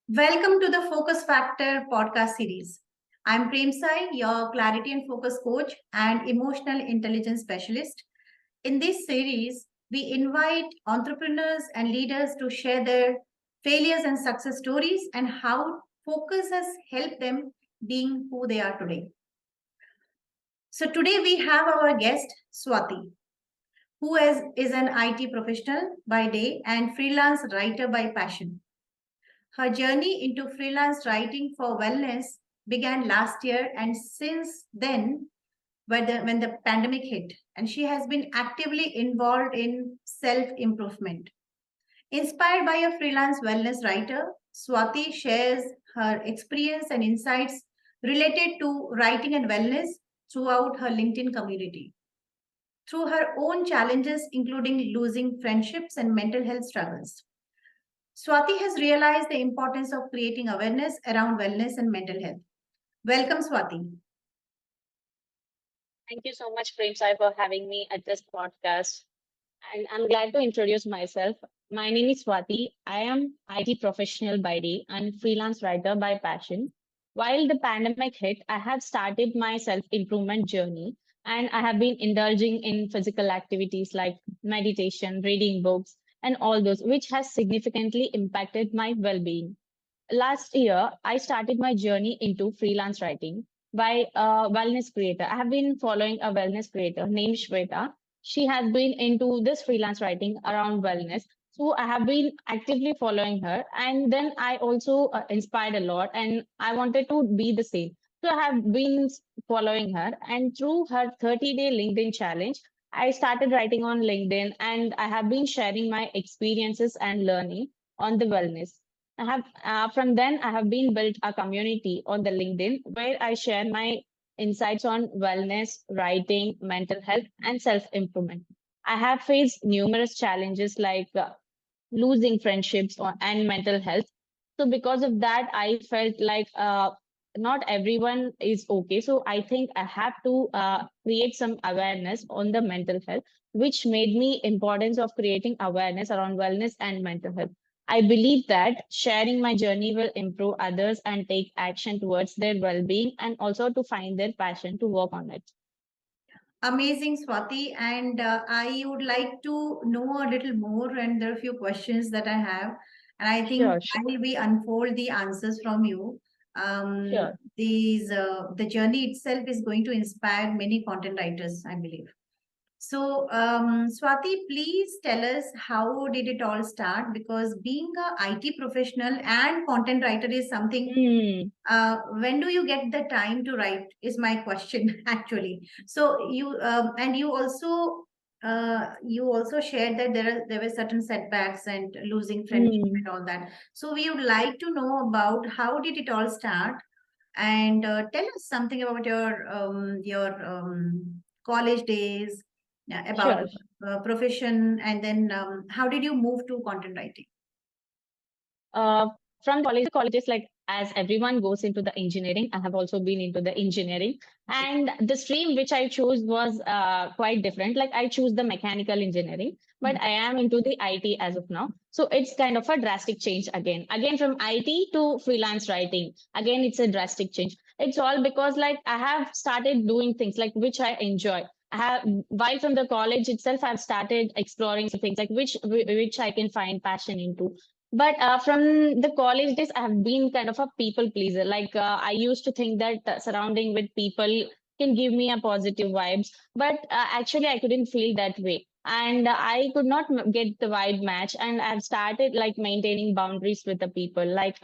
Welcome to the Focus Factor podcast series. I'm Premsai, your clarity and focus coach and emotional intelligence specialist. In this series, we invite entrepreneurs and leaders to share their failures and success stories and how focus has helped them being who they are today. So today we have our guest Swati, who is an IT professional by day and freelance writer by passion. Her journey into freelance writing for wellness began last year, and since then, when the pandemic hit, and she has been actively involved in self improvement. Inspired by a freelance wellness writer, Swati shares her experience and insights related to writing and wellness throughout her LinkedIn community. Through her own challenges, including losing friendships and mental health struggles. Swati has realized the importance of creating awareness around wellness and mental health. Welcome, Swati. Thank you so much, Prem Sai, for having me at this podcast. And I'm glad to introduce myself. My name is Swati. I am IT professional by day and freelance writer by passion. While the pandemic hit, I have started my self-improvement journey and I have been indulging in physical activities like meditation, reading books, and all those, which has significantly impacted my well-being. Last year, I started my journey into freelance writing by a wellness creator. I have been following a wellness creator named Shweta. She has been into this freelance writing around wellness. So I have been actively following her. And then I also inspired a lot and I wanted to be the same. So I have been following her. And through her 30-day LinkedIn challenge, I started writing on LinkedIn and I have been sharing my experiences and learning on the wellness. I have from then I have been built a community on the LinkedIn where I share my insights on wellness, writing, mental health, and self improvement. I have faced numerous challenges like losing friendships and mental health. So because of that, I felt like not everyone is okay. So I think I have to create some awareness on the mental health, which made me importance of creating awareness around wellness and mental health. I believe that sharing my journey will improve others and take action towards their well-being and also to find their passion to work on it. Amazing, Swati. And I would like to know a little more, and there are a few questions that I have. And I think Sure, sure, I will be unfold the answers from you. sure. The journey itself is going to inspire many content writers, I believe. So, Swati, please tell us how did it all start? Because being a IT professional and content writer is something. Hmm, When do you get the time to write? Is my question actually. So you also shared that there were certain setbacks and losing friendship hmm. and all that. So we would like to know about how did it all start, and tell us something about your college days, about Sure. profession, and then how did you move to content writing? From the colleges, like as everyone goes into the engineering, I have also been into the engineering. And the stream which I chose was quite different. Like I choose the mechanical engineering, but I am into the IT as of now. So it's kind of a drastic change again. Again, from IT to freelance writing. Again, it's a drastic change. It's all because like I have started doing things like which I enjoy. I have while from the college itself, I've started exploring things like which I can find passion into. But from the college days, I have been kind of a people pleaser. Like I used to think that surrounding with people can give me a positive vibes, but actually I couldn't feel that way, and I could not get the vibe match. And I've started like maintaining boundaries with the people. Like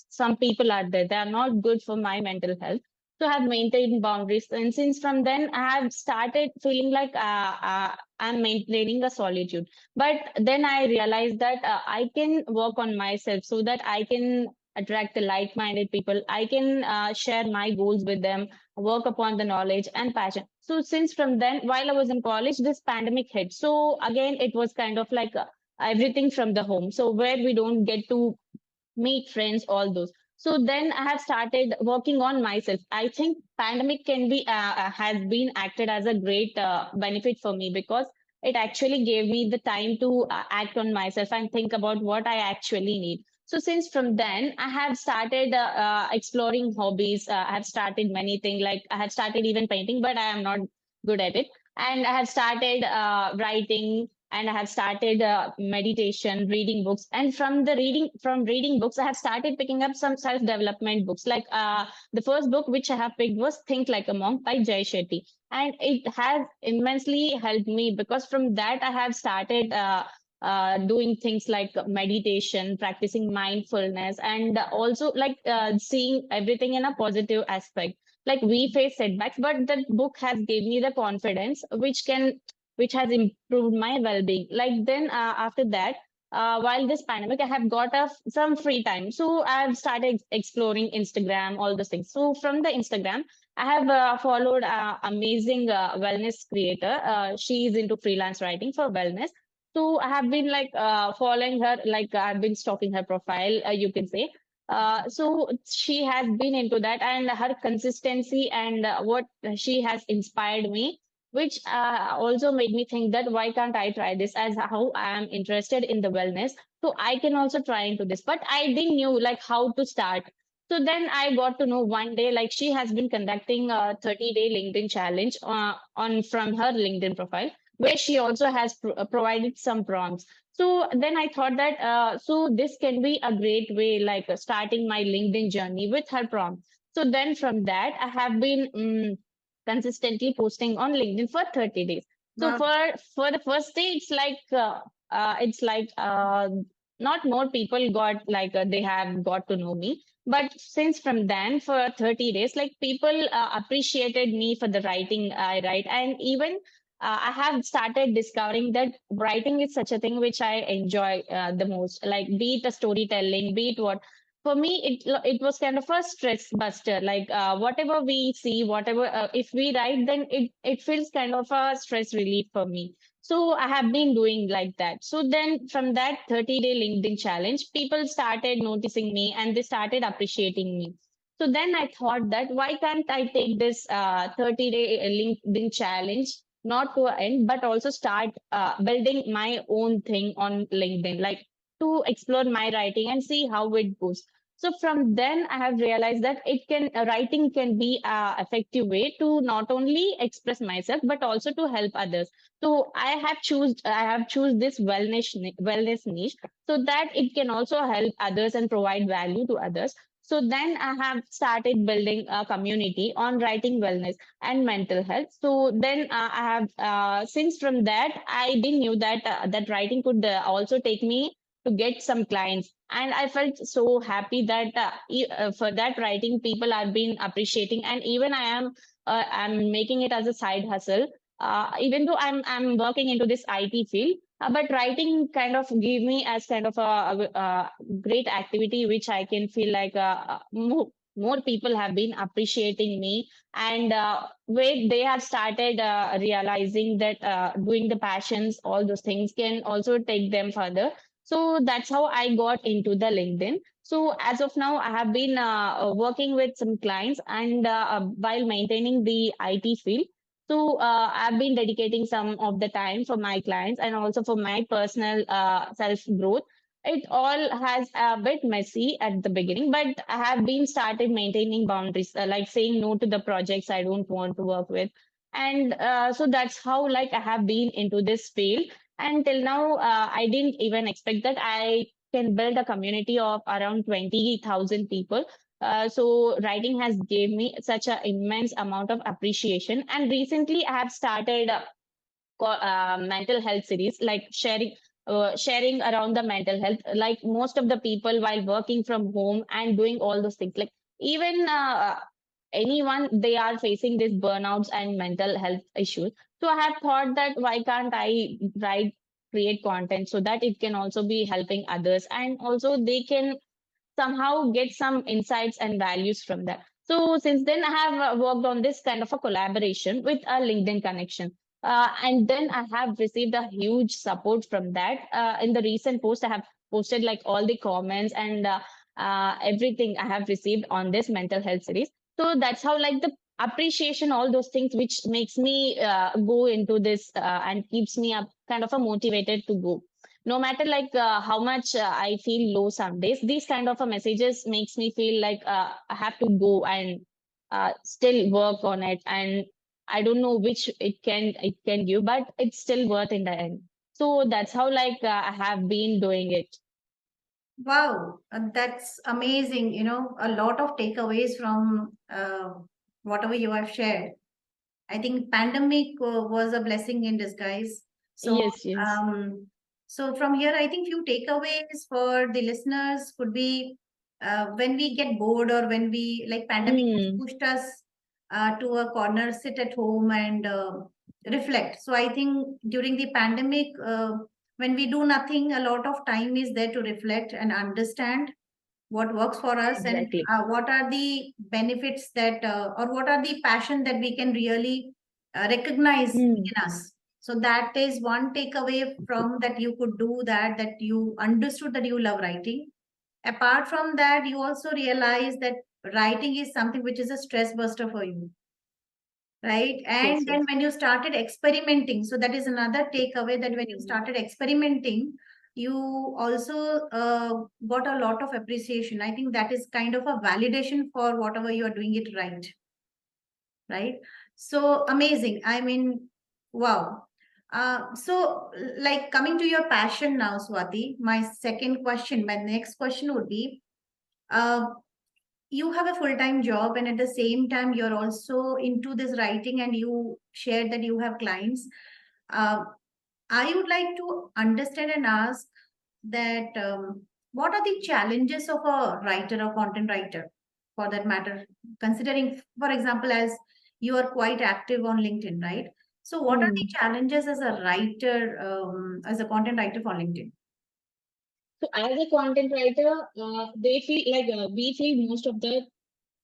some people are there; they are not good for my mental health. So I have maintained boundaries, and since from then I have started feeling like I'm maintaining a solitude. But then I realized that I can work on myself so that I can attract the like-minded people. I can share my goals with them, work upon the knowledge and passion. So since from then, while I was in college, this pandemic hit. So again, it was kind of like everything from the home. So where we don't get to meet friends, all those. So then I have started working on myself. I think pandemic can be has been acted as a great benefit for me because it actually gave me the time to act on myself and think about what I actually need. So since from then, I have started exploring hobbies. I have started many things. Like I have started even painting, but I am not good at it. And I have started writing, and I have started meditation, reading books. And from reading books, I have started picking up some self development books. Like the first book which I have picked was Think Like a Monk by Jay Shetty, and it has immensely helped me because from that I have started. Doing things like meditation, practicing mindfulness, and also like seeing everything in a positive aspect. Like we face setbacks, but that book has gave me the confidence which has improved my well-being. Like then after that, while this pandemic, I have got some free time, so I've started exploring Instagram, all those things. So from the Instagram, I have followed amazing wellness creator. She is into freelance writing for wellness, so I have been like following her, like I've been stalking her profile, you can say. So she has been into that, and her consistency and what she has inspired me, which also made me think that why can't I try this, as how I am interested in the wellness. So I can also try into this, but I didn't knew like how to start. So then I got to know one day, like she has been conducting a 30-day LinkedIn challenge on from her LinkedIn profile, where she also has provided some prompts. So then I thought that so this can be a great way, like starting my LinkedIn journey with her prompt. So then from that, I have been consistently posting on LinkedIn for 30 days. So Wow. for the first day, it's like not more people got like they have got to know me. But since from then for 30 days, like people appreciated me for the writing I write, and even I have started discovering that writing is such a thing which I enjoy the most. Like, be it a storytelling, be it what. For me, it was kind of a stress buster. Like whatever we see, whatever if we write, then it feels kind of a stress relief for me. So I have been doing like that. So then from that 30-day LinkedIn challenge, people started noticing me and they started appreciating me. So then I thought that why can't I take this 30-day LinkedIn challenge not to end, but also start building my own thing on LinkedIn, like to explore my writing and see how it goes. So from then I have realized that writing can be a effective way to not only express myself but also to help others. So I have choose this wellness niche so that it can also help others and provide value to others. So then I have started building a community on writing wellness and mental health. So then I have since from that I didn't knew that that writing could also take me to get some clients, and I felt so happy that for that writing people are been appreciating, and even I'm making it as a side hustle. Even though I'm working into this IT field, but writing kind of gave me as kind of a great activity which I can feel like more people have been appreciating me, and where they have started realizing that doing the passions, all those things can also take them further. So that's how I got into the LinkedIn. So as of now, I have been working with some clients, and while maintaining the IT field. So I've been dedicating some of the time for my clients and also for my personal self growth. It all has a bit messy at the beginning, but I have been started maintaining boundaries, like saying no to the projects I don't want to work with. And so that's how like I have been into this field. And till now, I didn't even expect that I can build a community of around 20,000 people. So writing has gave me such an immense amount of appreciation. And recently, I have started mental health series, like sharing around the mental health. Like most of the people while working from home and doing all those things, like even anyone they are facing this burnouts and mental health issues. So I have thought that why can't I write create content so that it can also be helping others, and also they can somehow get some insights and values from that. So since then, I have worked on this kind of a collaboration with a LinkedIn connection. And then I have received a huge support from that. In the recent post, I have posted like all the comments and everything I have received on this mental health series. So that's how like the appreciation, all those things, which makes me go into this and keeps me up kind of a motivated to go. no matter like how much I feel low some days, these kind of messages makes me feel like I have to go and still work on it. And I don't know which it can give, but it's still worth in the end. So that's how like I have been doing it. Wow, that's amazing. A lot of takeaways from whatever you have shared. I think pandemic was a blessing in disguise. So, Yes, yes. so from here, I think few takeaways for the listeners could be when we get bored or when we like pandemic has Mm, pushed us to a corner, sit at home and reflect. So I think during the pandemic, when we do nothing, a lot of time is there to reflect and understand what works for us and exactly. what are the benefits that or what are the passion that we can really recognize Mm, in us. So that is one takeaway from that you could do that you understood that you love writing. Apart from that, you also realize that writing is something which is a stress buster for you, right? yes, And then yes. when you started experimenting, so that is another takeaway, that when you Mm, started experimenting, you also got a lot of appreciation. I think that is kind of a validation for whatever you are doing it right? So amazing. I mean, wow. So like coming to your passion now, Swati, my next question would be, uh, you have a full-time job and at the same time you're also into this writing and you shared that you have clients. uh, I would like to understand and ask that what are the challenges of a writer or content writer, for that matter, considering, for example, as you are quite active on LinkedIn, right? So what are the mm. challenges as a writer, as a content writer for LinkedIn? So as a content writer, they feel like we feel most of the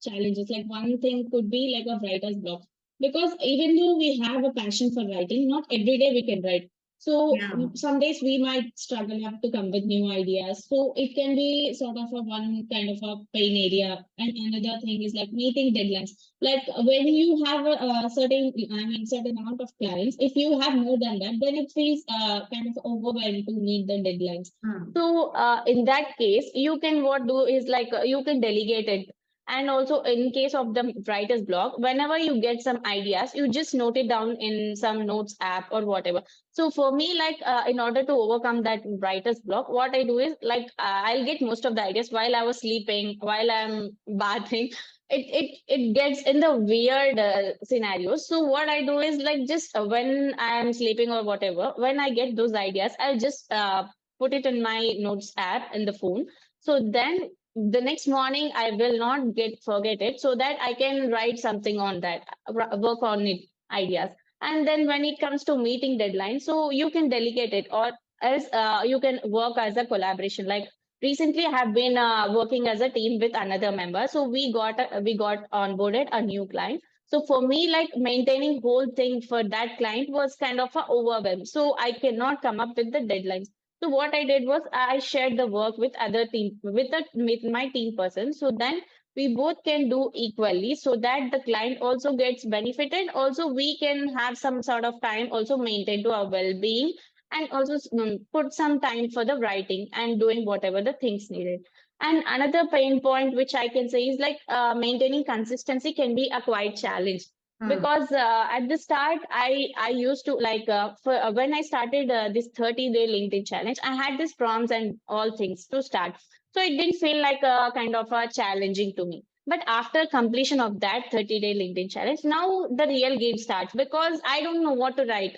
challenges. Like one thing could be like a writer's block. Because even though we have a passion for writing, not every day we can write. So Yeah. some days we might struggle up to come with new ideas. So it can be sort of a one kind of a pain area. And another thing is like meeting deadlines. Like when you have a certain, I mean, certain amount of clients, if you have more than that, then it feels kind of overwhelmed to meet the deadlines. Hmm. So in that case, you can what do is like you can delegate it. And also in case of the writer's block, whenever you get some ideas, you just note it down in some notes app or whatever. So for me, like in order to overcome that writer's block, what I do is like I'll get most of the ideas while I was sleeping, while I'm bathing. It gets in the weird scenarios. So what I do is like just when I'm sleeping or whatever, when I get those ideas, I'll just put it in my notes app in the phone. So then the next morning I will not get forget it, so that I can write something on that, work on it ideas. And then when it comes to meeting deadlines, so you can delegate it, or else you can work as a collaboration. Like recently I have been working as a team with another member, so we got onboarded a new client. So for me, like maintaining whole thing for that client was kind of a overwhelm, so I cannot come up with the deadlines. So what I did was I shared the work with other team with my team person. So then we both can do equally, so that the client also gets benefited. Also, we can have some sort of time also maintain to our well-being, and also put some time for the writing and doing whatever the things needed. And another pain point which I can say is like maintaining consistency can be a quite challenge, Hmm. because at the start I used to like for when I started this 30-day LinkedIn challenge, I had these prompts and all things to start, so it didn't feel like a kind of a challenging to me. But after completion of that 30-day LinkedIn challenge, now the real game starts, because I don't know what to write.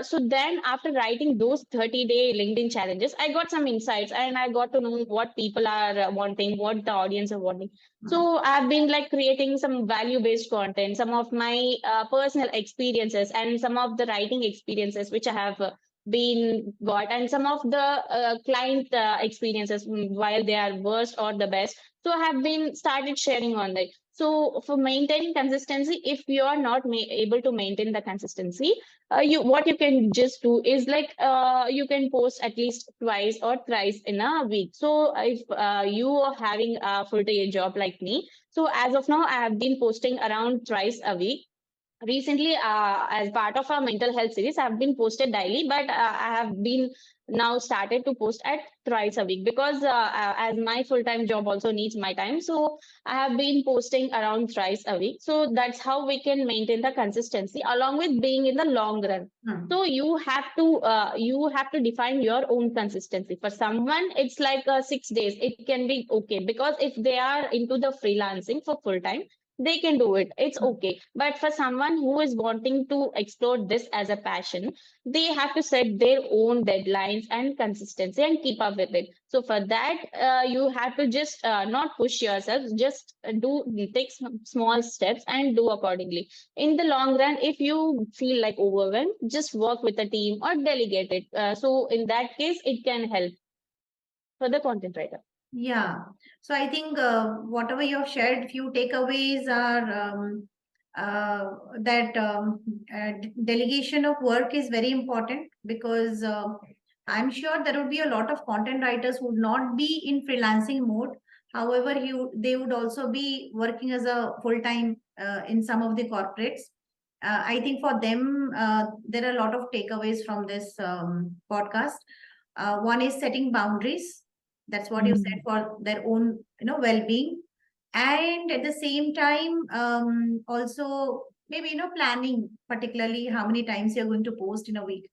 So then after writing those 30-day LinkedIn challenges, I got some insights and I got to know what people are wanting, what the audience are wanting. Hmm. So I've been like creating some value-based content, some of my personal experiences and some of the writing experiences which I have been got, and some of the client experiences, while they are worst or the best. So I have been started sharing on that. So for maintaining consistency, if you are not able to maintain the consistency, you what you can just do is like you can post at least twice or thrice in a week. So if you are having a full day job like me, so as of now I have been posting around thrice a week. recently, as part of our mental health series, I've been posted daily, but I have been now started to post at thrice a week because as my full-time job also needs my time, so I have been posting around thrice a week. So that's how we can maintain the consistency along with being in the long run. Hmm. So you have to define your own consistency. For someone, it's like 6 days. It can be okay because if they are into the freelancing for full time, they can do it, it's Hmm. okay. But for someone who is wanting to explore this as a passion, they have to set their own deadlines and consistency and keep up with it. So for that, you have to just not push yourself, just take small steps and do accordingly. In the long run, if you feel like overwhelmed, just work with a team or delegate it. So in that case, it can help for the content writer. Yeah. So I think whatever you have shared, few takeaways are uh, that delegation of work is very important because I'm sure there would be a lot of content writers who would not be in freelancing mode. However, they would also be working as a full time in some of the corporates. I think for them, there are a lot of takeaways from this podcast. One is setting boundaries. That's what you said, Mm. for their own well-being, and at the same time also maybe planning, particularly how many times you're going to post in a week.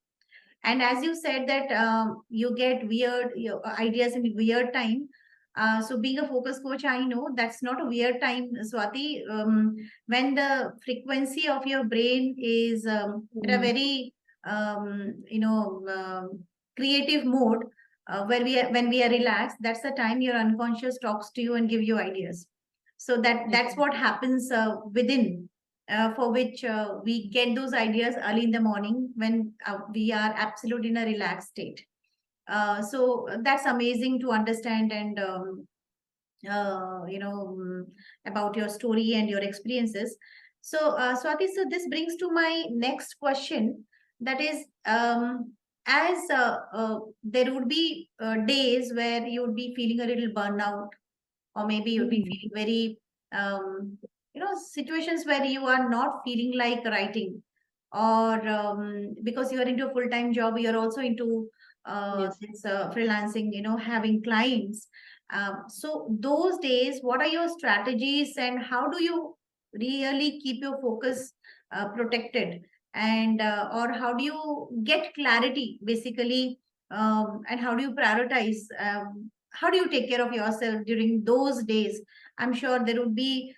And as you said that you get weird ideas in weird time. So being a focus coach, I know that's not a weird time, Swati. When the frequency of your brain is at a Mm. very creative mode, when we are relaxed, that's the time your unconscious talks to you and give you ideas. So that's what Exactly. happens within, for which we get those ideas early in the morning when we are absolutely in a relaxed state. So that's amazing to understand, and about your story and your experiences. So, Swati, so this brings to my next question. That is, as there would be days where you would be feeling a little burnout, or maybe you'll be Mm. feeling very situations where you are not feeling like writing, or because you are into a full-time job, you're also into Yes. this freelancing, having clients. So those days, what are your strategies, and how do you really keep your focus protected, and or how do you get clarity basically, and how do you prioritize, how do you take care of yourself during those days? I'm sure there would be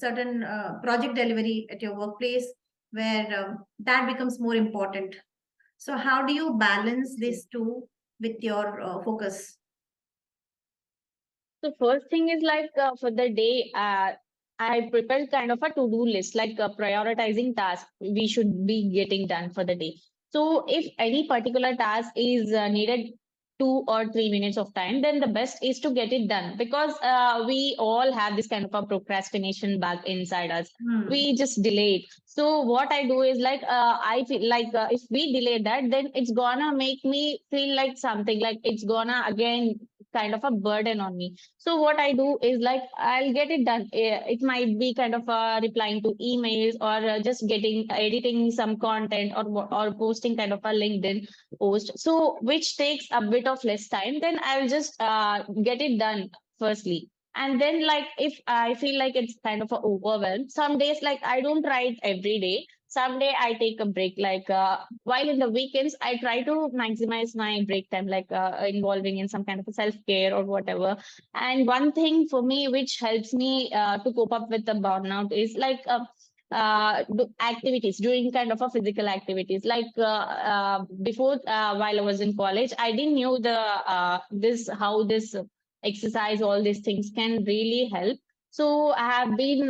certain project delivery at your workplace where that becomes more important. So how do you balance these two with your focus? So first thing is like for the day, I prepare kind of a to-do list, like prioritizing tasks we should be getting done for the day. So if any particular task is needed 2 or 3 minutes of time, then the best is to get it done because we all have this kind of a procrastination bug inside us. Hmm. We just delay it. So what I do is like I feel like if we delay that, then it's gonna make me feel like something like it's gonna again kind of a burden on me. So what I do is like I'll get it done. It might be kind of replying to emails or just getting editing some content or posting kind of a LinkedIn post. So which takes a bit of less time. Then I'll just get it done firstly. And then like if I feel like it's kind of a overwhelm, some days like I don't write every day. Someday I take a break. Like while in the weekends, I try to maximize my break time, like involving in some kind of a self care or whatever. And one thing for me which helps me to cope up with the burnout is like activities, doing kind of a physical activities. Like before, while I was in college, I didn't know the this how this exercise, all these things can really help. So I have been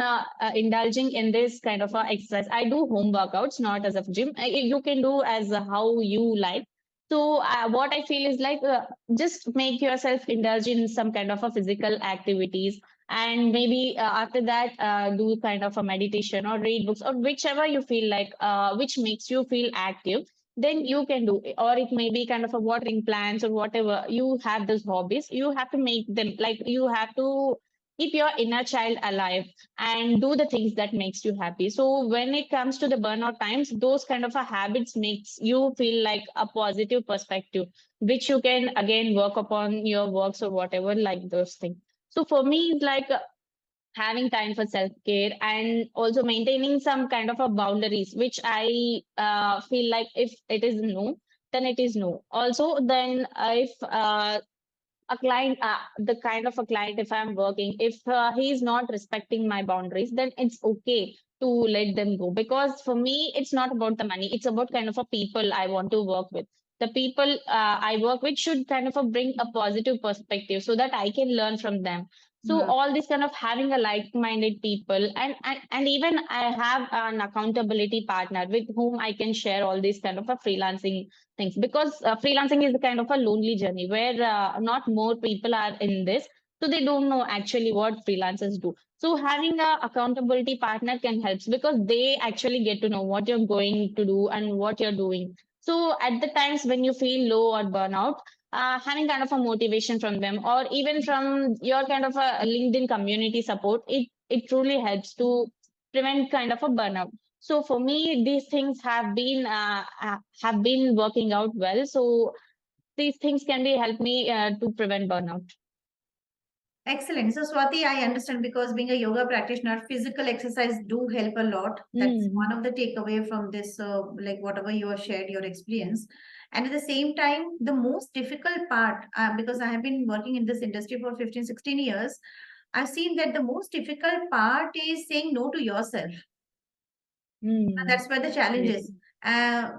indulging in this kind of exercise. I do home workouts, not as a gym. You can do as how you like. So what I feel is like just make yourself indulge in some kind of a physical activities, and maybe after that do kind of a meditation or read books or whichever you feel like, which makes you feel active. Then you can do it. Or it may be kind of a watering plants or whatever you have those hobbies. You have to make them like you have to keep your inner child alive and do the things that makes you happy. So when it comes to the burnout times, those kind of a habits makes you feel like a positive perspective, which you can again work upon your works or whatever, like those things. So for me, it's like having time for self care and also maintaining some kind of a boundaries, which I feel like if it is no, then it is no. Also, then if a client, the kind of a client, if I'm working, if he is not respecting my boundaries, then it's okay to let them go. Because for me, it's not about the money, it's about kind of a people I want to work with. The people I work with should kind of a bring a positive perspective so that I can learn from them. So Hmm. all this kind of having a like-minded people, and even I have an accountability partner with whom I can share all these kind of a freelancing things, because freelancing is a kind of a lonely journey where not more people are in this, so they don't know actually what freelancers do. So having a accountability partner can help, because they actually get to know what you're going to do and what you're doing. So at the times when you feel low or burnout, having kind of a motivation from them, or even from your kind of a LinkedIn community support, it truly helps to prevent kind of a burnout. So for me, these things have been working out well. So these things can be help me to prevent burnout. Excellent. So, Swati, I understand because being a yoga practitioner, physical exercise do help a lot. That's Mm, one of the takeaway from this, like whatever you have shared your experience. And at the same time, the most difficult part, because I have been working in this industry for 15, 16 years, I've seen that the most difficult part is saying no to yourself. mm, That's where the challenge yes. is.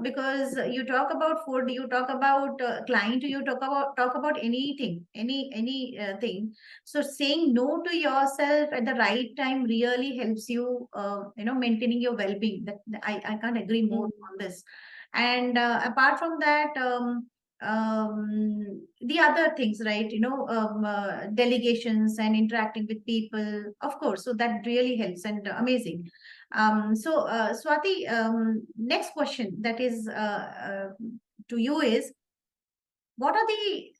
Because you talk about food, you talk about client, you talk about anything, any thing. So saying no to yourself at the right time really helps you, maintaining your well-being. That I can't agree more Mm, on this. And apart from that, the other things, right? Delegations and interacting with people, of course. So that really helps and amazing. Swati, next question that is to you is what are the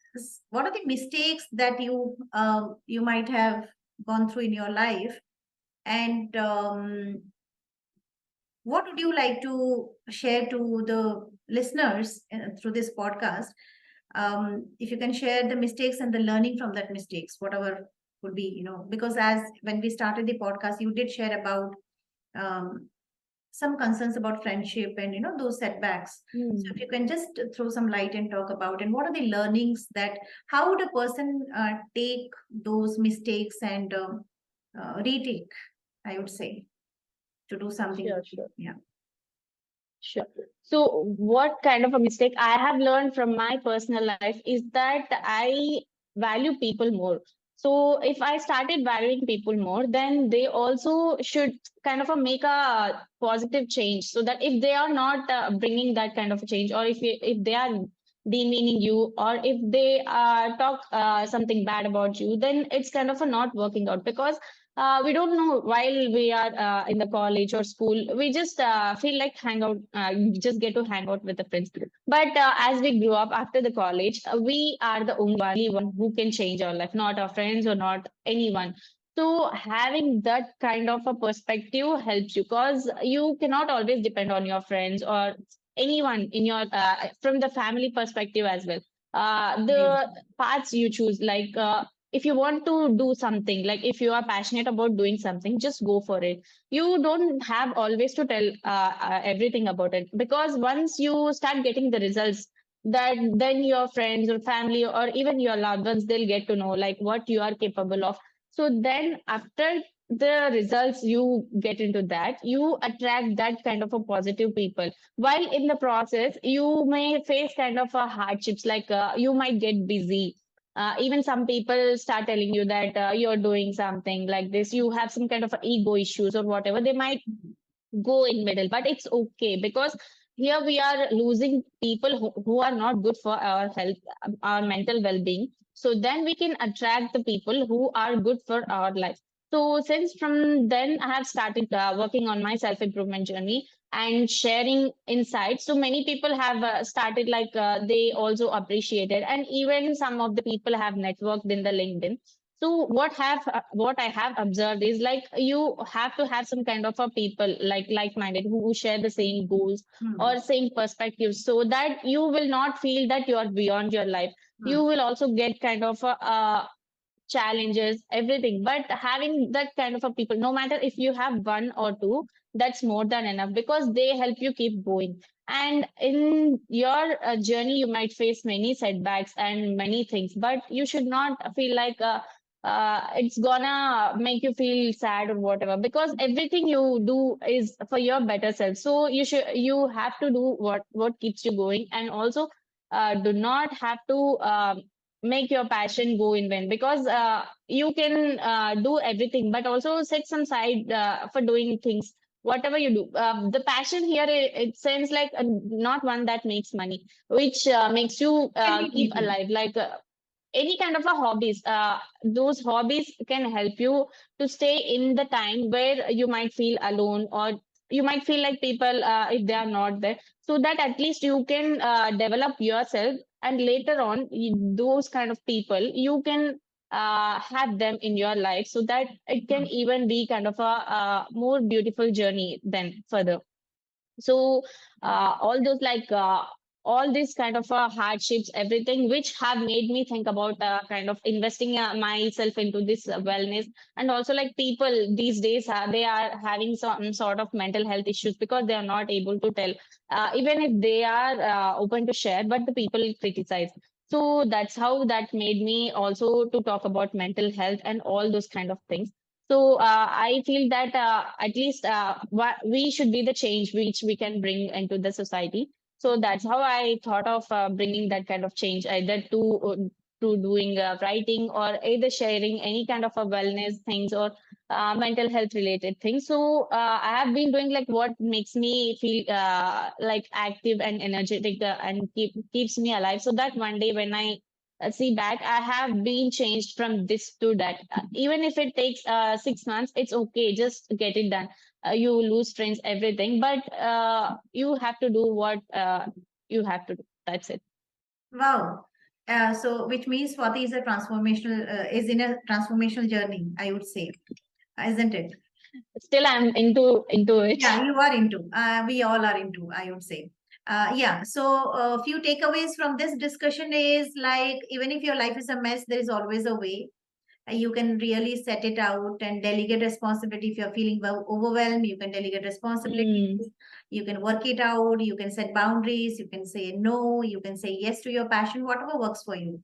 what are the mistakes that you might have gone through in your life, and what would you like to share to the listeners through this podcast? If you can share the mistakes and the learning from that mistakes, whatever would be, because as when we started the podcast, you did share about um, some concerns about friendship and those setbacks. So if mm. you can just throw some light and talk about, and what are the learnings that how would a person take those mistakes and retake, I would say, to do something Sure, good. sure. Yeah. Sure. So, what kind of a mistake I have learned from my personal life is that I value people more. So, if I started valuing people more, then they also should kind of make a positive change. So that if they are not bringing that kind of a change, or if they are demeaning you, or if they talk something bad about you, then it's kind of a not working out, because we don't know while we are in the college or school, we just feel like hang out, just get to hang out with the friends. But as we grow up after the college, we are the only one who can change our life, not our friends or not anyone. So having that kind of a perspective helps you, because you cannot always depend on your friends or anyone in your from the family perspective as well. The Amazing. paths you choose, like if you want to do something, like if you are passionate about doing something, just go for it. You don't have always to tell everything about it, because once you start getting the results, that then your friends or family or even your loved ones, they'll get to know like what you are capable of. So then after the results you get into that, you attract that kind of a positive people. While in the process you may face kind of a hardships, like you might get busy. Even some people start telling you that you're doing something like this, you have some kind of ego issues or whatever, they might go in middle, but it's okay, because here we are losing people who are not good for our health, our mental well-being. So then we can attract the people who are good for our life. So since from then I have started working on my self-improvement journey and sharing insights, so many people have started like they also appreciated, and even some of the people have networked in the LinkedIn. So what I have observed is like you have to have some kind of a people like-minded who share the same goals Hmm. or same perspectives, so that you will not feel that you are beyond your life. Hmm. You will also get kind of a challenges, everything. But having that kind of a people, no matter if you have one or two, that's more than enough because they help you keep going. And in your journey, you might face many setbacks and many things, but you should not feel like it's gonna make you feel sad or whatever, because everything you do is for your better self. So you have to do what keeps you going, and also do not have to make your passion go in vain, because you can do everything but also set some side for doing things whatever you do. The passion here, it sounds like not one that makes money, which makes you Can be keep anything. alive, like any kind of a hobbies. Those hobbies can help you to stay in the time where you might feel alone, or you might feel like people if they are not there, so that at least you can develop yourself, and later on those kind of people you can have them in your life, so that it can Hmm. even be kind of a more beautiful journey then further. So all those like all these kind of hardships, everything which have made me think about kind of investing myself into this wellness. And also like people these days, they are having some sort of mental health issues because they are not able to tell, even if they are open to share, but the people criticize. So that's how that made me also to talk about mental health and all those kind of things. So I feel that at least we should be the change which we can bring into the society. So that's how I thought of bringing that kind of change, either to doing writing, or either sharing any kind of a wellness things, or mental health related things. So I have been doing like what makes me feel like active and energetic, and keeps me alive, so that one day when I see back, I have been changed from this to that. Even if it takes 6 months, it's okay. Just get it done. You lose friends, everything, but you have to do what you have to do. That's it. Wow. So which means Swati is a transformational is in a transformational journey, I would say, isn't it? Still, I'm into it. Yeah, you are into. We all are into, I would say. Yeah. So a few takeaways from this discussion is like even if your life is a mess, there is always a way. You can really set it out and delegate responsibility. If you're feeling overwhelmed, you can delegate responsibilities. Mm. You can work it out. You can set boundaries. You can say no. You can say yes to your passion, whatever works for you.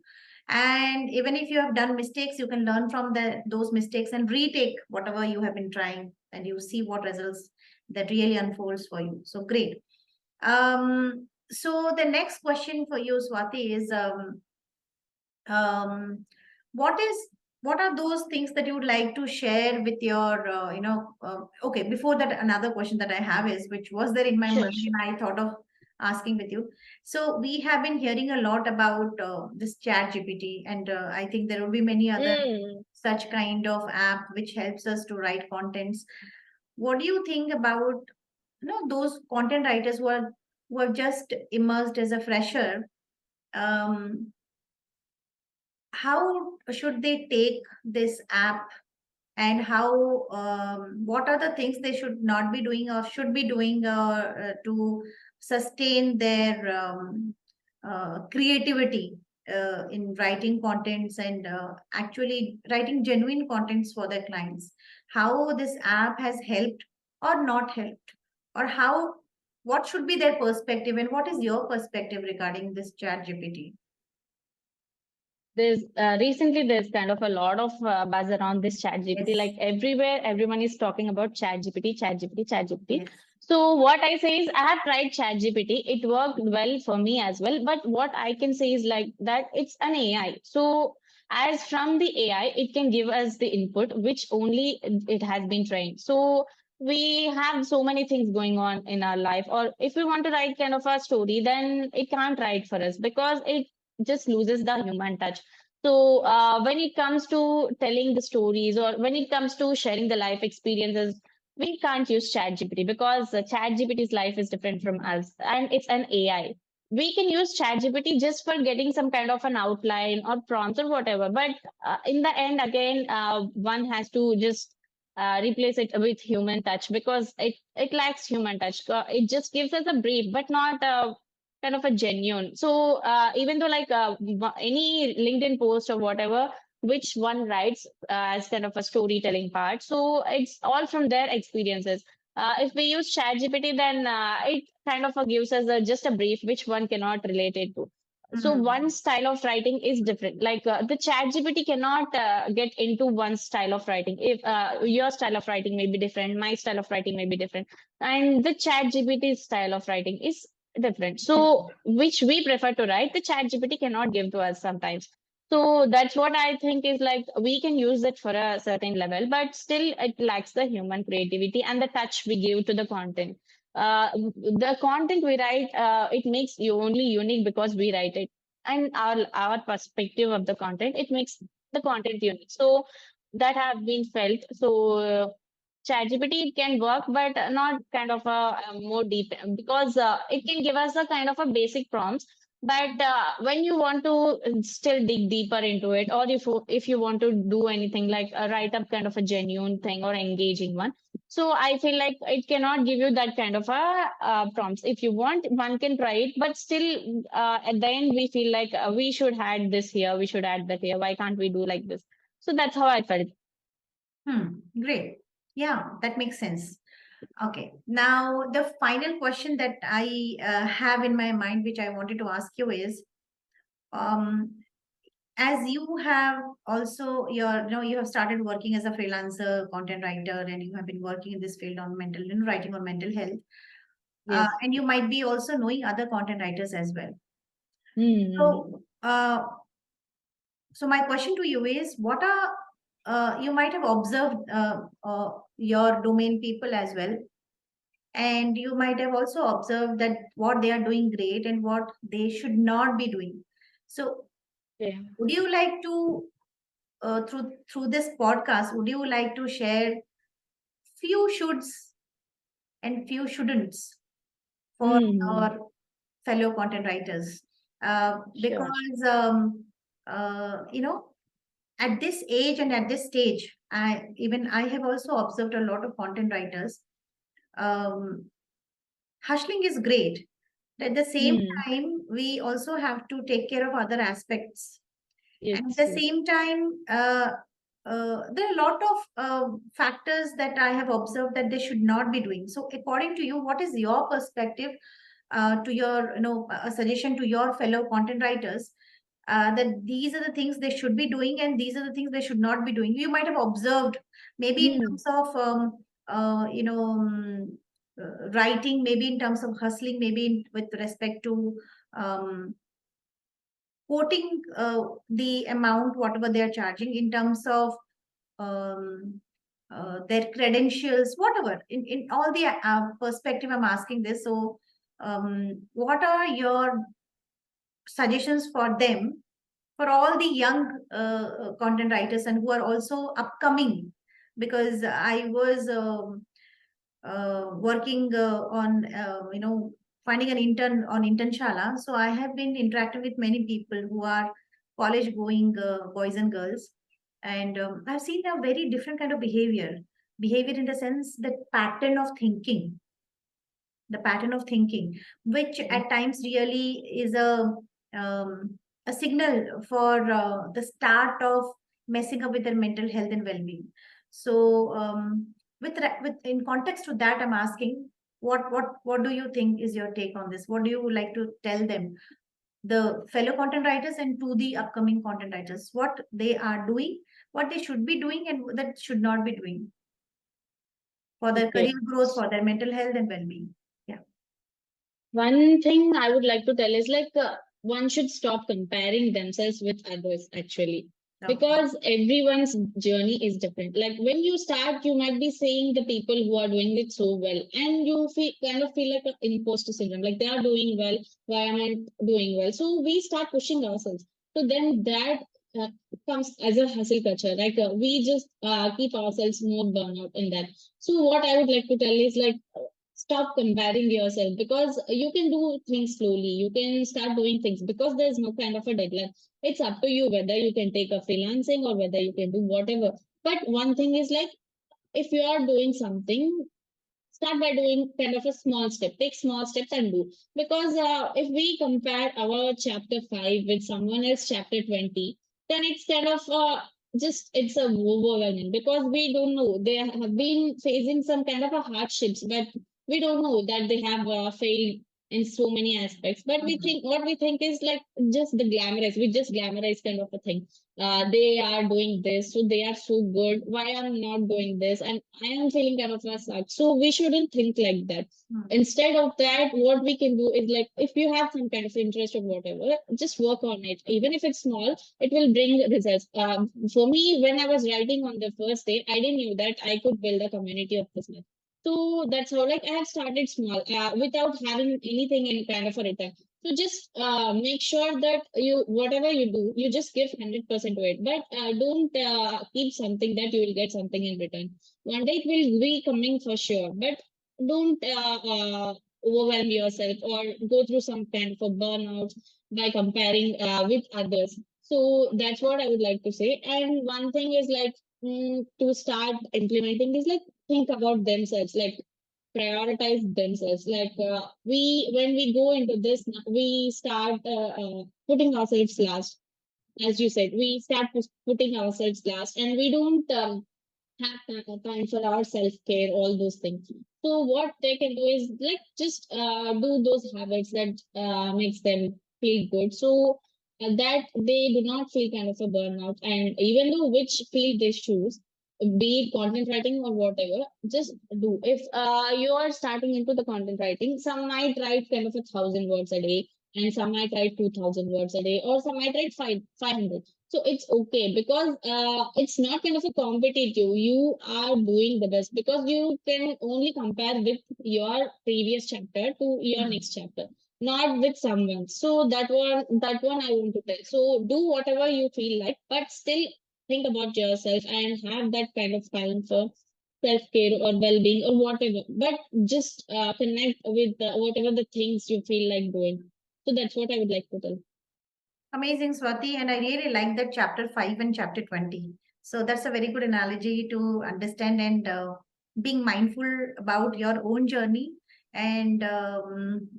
And even if you have done mistakes, you can learn from those mistakes and retake whatever you have been trying, and you see what results that really unfolds for you. So great. So the next question for you, Swati, is um, what is what are those things that you would like to share with your okay, before that, another question that I have is, which was there in my Sure, mind sure. and I thought of asking with you. So we have been hearing a lot about this chat gpt, and I think there will be many other Mm. such kind of app which helps us to write contents. What do you think about those content writers who are just immersed as a fresher? um, how should they take this app, and how what are the things they should not be doing or should be doing to sustain their creativity in writing contents and actually writing genuine contents for their clients? How this app has helped or not helped, or how, what should be their perspective, and what is your perspective regarding this chat gpt? There's recently there's kind of a lot of buzz around this chat GPT. Yes. Like everywhere, everyone is talking about chat GPT, chat GPT, chat GPT. Yes. So what I say is I have tried chat GPT. It worked well for me as well. But what I can say is like that it's an AI. So as from the AI, it can give us the input which only it has been trained. So we have so many things going on in our life, or if we want to write kind of a story, then it can't write for us because it just loses the human touch. So when it comes to telling the stories, or when it comes to sharing the life experiences, we can't use ChatGPT because ChatGPT's life is different from us, and it's an AI. we can use ChatGPT just for getting some kind of an outline or prompts or whatever. But in the end, again, one has to just replace it with human touch because it lacks human touch. It just gives us a brief, but not kind of a genuine. So even though like any LinkedIn post or whatever, which one writes as kind of a storytelling part, so it's all from their experiences. If we use ChatGPT, then it kind of gives us just a brief which one cannot relate it to. So one Hmm. style of writing is different. Like the ChatGPT cannot get into one style of writing. If your style of writing may be different, my style of writing may be different, and the ChatGPT style of writing is different. So which we prefer to write, the ChatGPT cannot give to us sometimes. So that's what I think is like we can use it for a certain level, but still it lacks the human creativity and the touch we give to the content. The content we write, it makes you only unique because we write it, and our perspective of the content, it makes the content unique. So that have been felt. So ChatGPT can work, but not kind of a more deep because it can give us a kind of a basic prompts. But when you want to still dig deeper into it, or if you want to do anything like write up kind of a genuine thing or engaging one, so I feel like it cannot give you that kind of a prompts. If you want, one can try it, but still at the end we feel like we should add this here, we should add that here. Why can't we do like this? So that's how I felt. Great. Yeah, that makes sense. Okay. Now, the final question that I have in my mind, which I wanted to ask you is, um, as you have also you have started working as a freelancer content writer, and you have been working in this field on writing on mental health, Yes. and you might be also knowing other content writers as well. Mm-hmm. So my question to you is, what are you might have observed your domain people as well, and you might have also observed that what they are doing great and what they should not be doing. So, Yeah. would you like to through this podcast, would you like to share few shoulds and few shouldn'ts for Mm-hmm. our fellow content writers? Sure. Because at this age and at this stage, I have also observed a lot of content writers. Um, Hustling is great. At the same Mm. time, we also have to take care of other aspects. And at Yes, the yes. same time, there are a lot of factors that I have observed that they should not be doing. So, according to you, what is your perspective to your, a suggestion to your fellow content writers that these are the things they should be doing and these are the things they should not be doing? You might have observed, maybe in Mm. terms of, writing, maybe in terms of hustling, maybe with respect to um, quoting the amount whatever they are charging in terms of um, their credentials, whatever, in all the perspective I'm asking this. So what are your suggestions for them, for all the young content writers and who are also upcoming? Because I was working on finding an intern on internshala. So I have been interacting with many people who are college going boys and girls, and I've seen a very different kind of behavior in the sense that pattern of thinking, which Okay. at times really is a signal for the start of messing up with their mental health and well-being. So, with in context to that, I'm asking, what do you think is your take on this? What do you like to tell them, the fellow content writers and to the upcoming content writers, what they are doing, what they should be doing, and that should not be doing for their career Okay. growth, for their mental health and well-being? Yeah. One thing I would like to tell is like one should stop comparing themselves with others actually, Okay. because everyone's journey is different. Like when you start, you might be seeing the people who are doing it so well, and you kind of feel like an imposter syndrome, like they are doing well, why am I doing well? So we start pushing ourselves. So then that uh, comes as a hustle culture. Like we just keep ourselves more burnout in that. So what I would like to tell is like stop comparing yourself, because you can do things slowly. You can start doing things because there's no kind of a deadline. It's up to you whether you can take a freelancing or whether you can do whatever. But one thing is like, if you are doing something, start by doing kind of a small step. Take small steps and do. Because if we compare our chapter 5 with someone else chapter 20, then it's kind of just it's a overwhelming, because we don't know they have been facing some kind of a hardships, but we don't know that they have failed in so many aspects. But we Mhm. think, what we think is like, just the glamorous, we just glamorize kind of a thing. They are doing this, so they are so good. Why I'm not doing this? And I am feeling kind of a suck. So we shouldn't think like that. Mhm. Instead of that, what we can do is like, if you have some kind of interest or whatever, just work on it. Even if it's small, it will bring results. For me, when I was writing on the first day, I didn't know that I could build a community of business. So that's how, like, I have started small, without having anything in kind of a return. So just make sure that you, whatever you do, you just give 100% to it. But don't keep something that you will get something in return. One day it will be coming for sure. But don't overwhelm yourself or go through some kind of a burnout by comparing with others. So that's what I would like to say. And one thing is like, to start implementing is like, think about themselves. Like, prioritize themselves. Like, we when we go into this, we start putting ourselves last. As you said, we start putting ourselves last, and we don't have time for our self care, all those things. So what they can do is like, just do those habits that makes them feel good. So that they do not feel kind of a burnout. And even though which field they choose, be it content writing or whatever, just do. If you are starting into the content writing, some might write kind of 1,000 words a day, and some might write 2,000 words a day, or some might write 500. So it's okay, because it's not kind of a competitive. You are doing the best, because you can only compare with your previous chapter to your Mhm. next chapter, not with someone. So that one I want to tell. So do whatever you feel like, but still think about yourself and have that kind of time for self-care or well-being or whatever. But just connect with whatever the things you feel like doing. So that's what I would like to tell. Amazing, Swati. And I really like that chapter 5 and chapter 20. So that's a very good analogy to understand and being mindful about your own journey and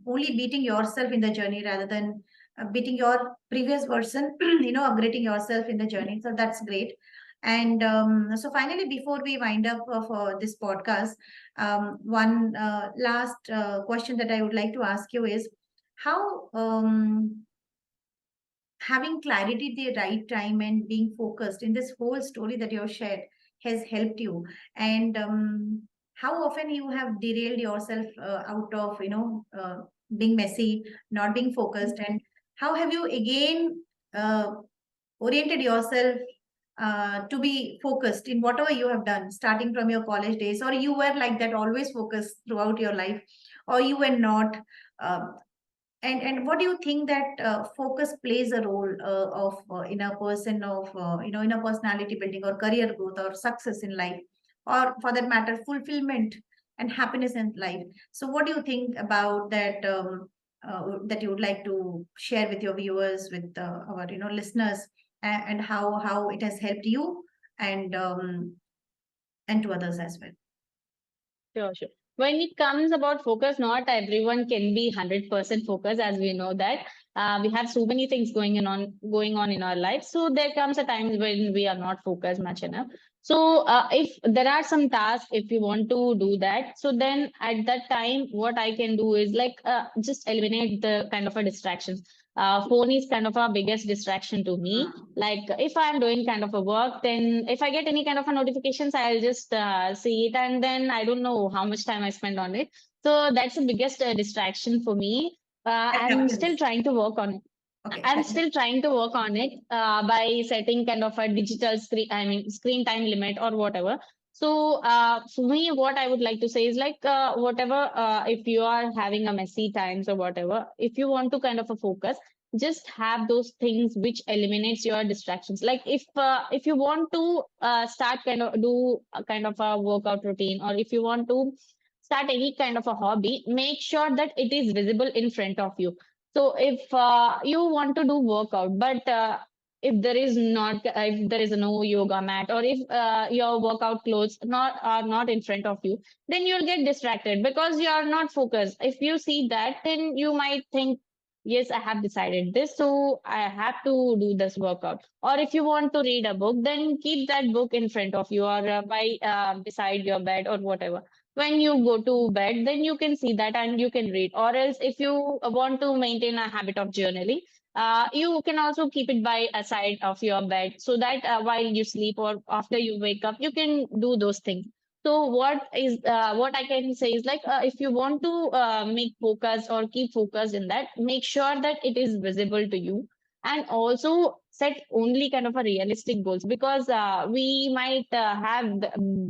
only beating yourself in the journey rather than beating your previous version, upgrading yourself in the journey. So that's great. And so finally, before we wind up for this podcast, one last question that I would like to ask you is how having clarity at the right time and being focused in this whole story that you have shared has helped you, and how often you have derailed yourself out of being messy, not being focused, and how have you again uh, oriented yourself to be focused in whatever you have done starting from your college days, or you were like that always focused throughout your life, or you were not. Um and what do you think that focus plays a role of in a person of in a personality building or career growth or success in life, or for that matter fulfillment and happiness in life? So what do you think about that, that you would like to share with your viewers, with our listeners, and how it has helped you and to others as well? Sure, sure. When it comes about focus, not everyone can be 100% focused, as we know that we have so many things going on in our life. So there comes a time when we are not focused much enough. So if there are some tasks, if you want to do that, so then at that time, what I can do is like, just eliminate the kind of a distractions. Phone is kind of our biggest distraction to me. Like, if I'm doing kind of a work, then if I get any kind of a notifications, I'll just see it, and then I don't know how much time I spend on it. So that's the biggest distraction for me. That I'm still happens. trying to work on it. Okay, I'm that still trying to work on it by setting kind of a digital screen, I mean, screen time limit or whatever. So for me, what I would like to say is like, whatever, if you are having a messy times or whatever, if you want to kind of a focus, just have those things which eliminates your distractions. Like, if you want to start kind of do a kind of a workout routine, or if you want to start any kind of a hobby, make sure that it is visible in front of you. So if you want to do workout, but if there is not, if there is no yoga mat, or if your workout clothes not are not in front of you, then you'll get distracted because you are not focused. If you see that, then you might think, yes, I have decided this, so I have to do this workout. Or if you want to read a book, then keep that book in front of you, or by beside your bed or whatever. When you go to bed, then you can see that and you can read. Or else, if you want to maintain a habit of journaling, you can also keep it by a side of your bed, so that while you sleep or after you wake up, you can do those things. So what I can say is, like, if you want to make focus or keep focus in that, make sure that it is visible to you, and also set only kind of a realistic goals, because we might have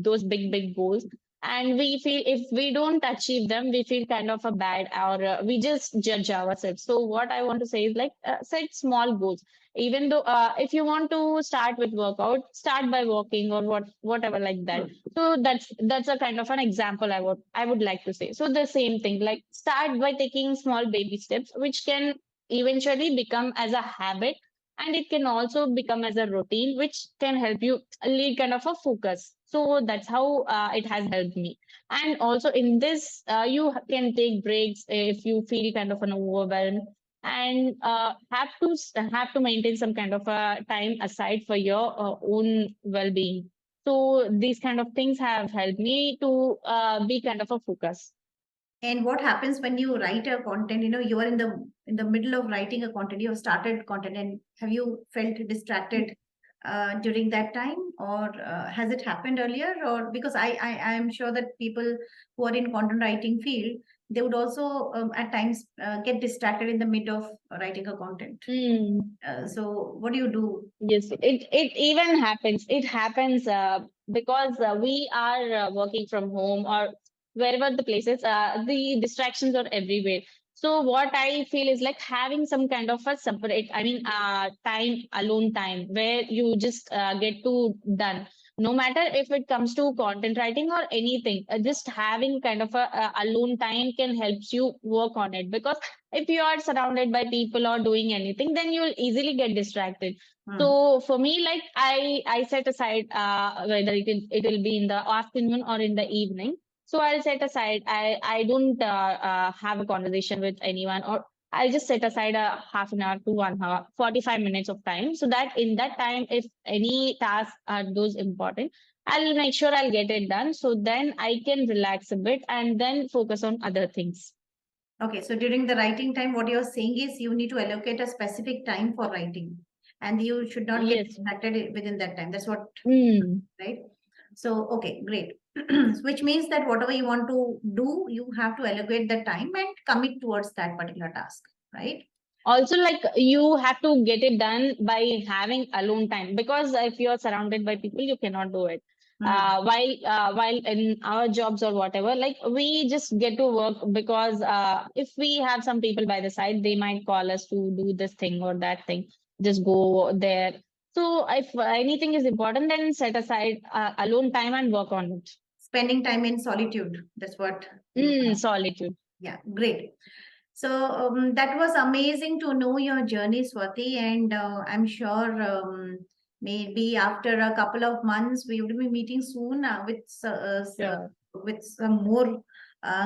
those big goals, and we feel if we don't achieve them, we feel kind of a bad, or we just judge ourselves. So what I want to say is, like, set small goals. Even though if you want to start with workout, start by walking or whatever, like that. So that's a kind of an example I would like to say. So the same thing, like, start by taking small baby steps, which can eventually become as a habit, and it can also become as a routine, which can help you lead kind of a focus. So that's how it has helped me. And also in this, can take breaks if you feel kind of an overwhelmed, and have to maintain some kind of a time aside for your own well-being. So these kind of things have helped me to be kind of a focus. And what happens when you write a content? You are in the middle of writing a content. You have started content, and have you felt distracted during that time, or has it happened earlier? Or because I am sure that people who are in content writing field, they would also at times get distracted in the mid of writing a content. Mm. So what do you do? Yes, it even happens. It happens because we are working from home or wherever the places. The distractions are everywhere. So what I feel is, like, having some kind of a separate, I mean, time, alone time, where you just get to done. No matter if it comes to content writing or anything, just having kind of a alone time can helps you work on it. Because if you are surrounded by people or doing anything, then you'll easily get distracted. Hmm. So for me, like, I set aside whether it will be in the afternoon or in the evening. So I'll set aside. I don't have a conversation with anyone, or I'll just set aside a half an hour to 1 hour, 45 minutes of time, so that in that time, if any tasks are those important, I'll make sure I'll get it done. So then I can relax a bit and then focus on other things. Okay, so during the writing time, what you're saying is you need to allocate a specific time for writing, and you should not get Yes. distracted within that time. That's what, Mm. right? So, okay, great. Which means that whatever you want to do, you have to allocate the time and commit towards that particular task, right? Also, like, you have to get it done by having alone time, because if you're surrounded by people, you cannot do it. Hmm. While in our jobs or whatever, like, we just get to work because if we have some people by the side, they might call us to do this thing or that thing, just go there. So if anything is important, then set aside alone time and work on it. Spending time in solitude. That's what you. Solitude. Yeah, great. So that was amazing to know your journey, Swati, and I'm sure maybe after a couple of months we will be meeting soon Yeah. with some more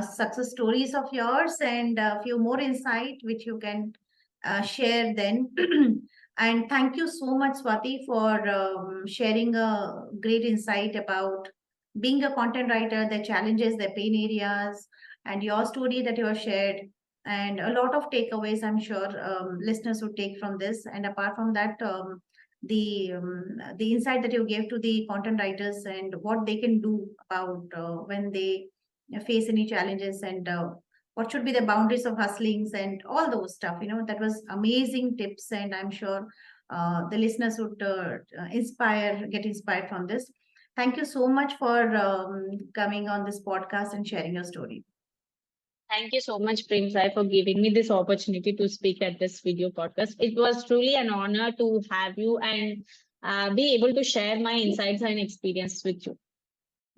success stories of yours and a few more insight which you can share then. And thank you so much, Swati, for sharing a great insight about being a content writer, the challenges, the pain areas, and your story that you have shared, and a lot of takeaways I'm sure listeners would take from this. And apart from that, the insight that you gave to the content writers and what they can do about when they face any challenges, and what should be the boundaries of hustlings and all those stuff, that was amazing tips, and I'm sure the listeners would get inspired from this. Thank you so much for coming on this podcast and sharing your story. Thank you so much, Prem Sai, for giving me this opportunity to speak at this video podcast. It was truly an honor to have you and be able to share my insights and experience with you.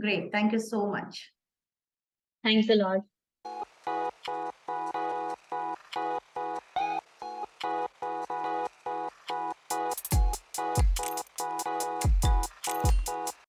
Great. Thank you so much. Thanks a lot.